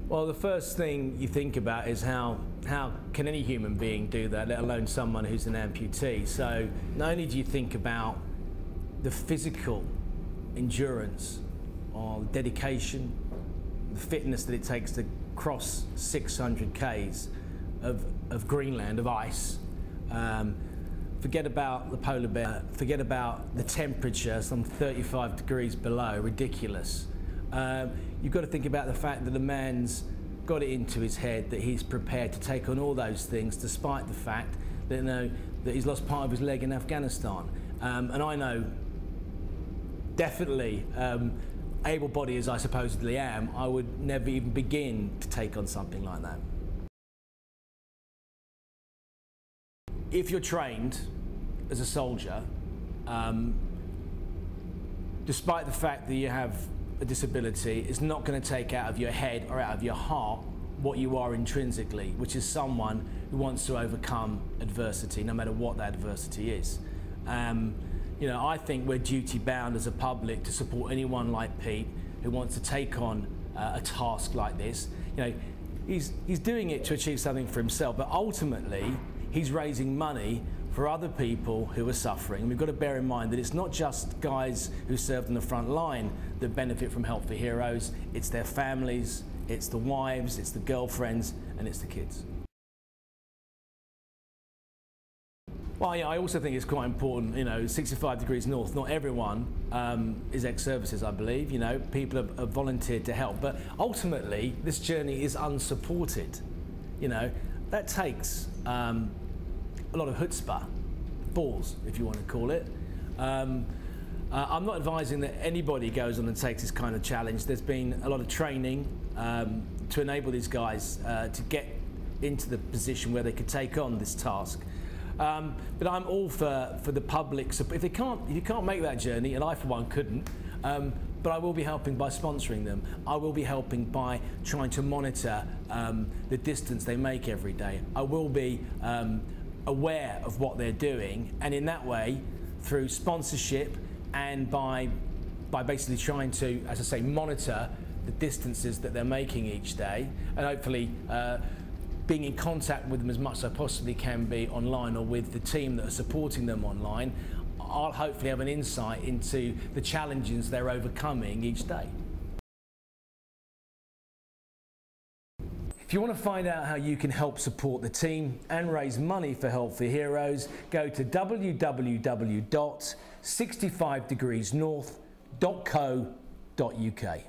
Well, the first thing you think about is how can any human being do that, let alone someone who's an amputee. So not only do you think about the physical endurance or dedication, the fitness that it takes to cross 600 k's of Greenland, of ice. Forget about the polar bear, forget about the temperature, some 35 degrees below, ridiculous. You've got to think about the fact that the man's got it into his head that he's prepared to take on all those things despite the fact that, that he's lost part of his leg in Afghanistan. And I know, definitely, able-bodied as I supposedly am, I would never even begin to take on something like that. If you're trained as a soldier, despite the fact that you have a disability, it's not going to take out of your head or out of your heart what you are intrinsically, which is someone who wants to overcome adversity, no matter what that adversity is. I think we're duty bound as a public to support anyone like Pete who wants to take on a task like this. He's doing it to achieve something for himself, but ultimately he's raising money for other people who are suffering. And we've got to bear in mind that it's not just guys who served on the front line that benefit from Help for Heroes, it's their families, it's the wives, it's the girlfriends, and it's the kids. Well, yeah, I also think it's quite important, 65 degrees north, not everyone is ex-services, I believe. People have volunteered to help, but ultimately this journey is unsupported. That takes a lot of chutzpah, balls, if you want to call it. I'm not advising that anybody goes on and takes this kind of challenge. There's been a lot of training to enable these guys to get into the position where they could take on this task. But I'm all for the public support. If you can't make that journey, and I for one couldn't, but I will be helping by sponsoring them. I will be helping by trying to monitor the distance they make every day. I will be aware of what they're doing, and in that way, through sponsorship and by basically trying to, as I say, monitor the distances that they're making each day, and hopefully being in contact with them as much as I possibly can be online or with the team that are supporting them online, I'll hopefully have an insight into the challenges they're overcoming each day. If you want to find out how you can help support the team and raise money for Help for Heroes, go to www.65degreesnorth.co.uk.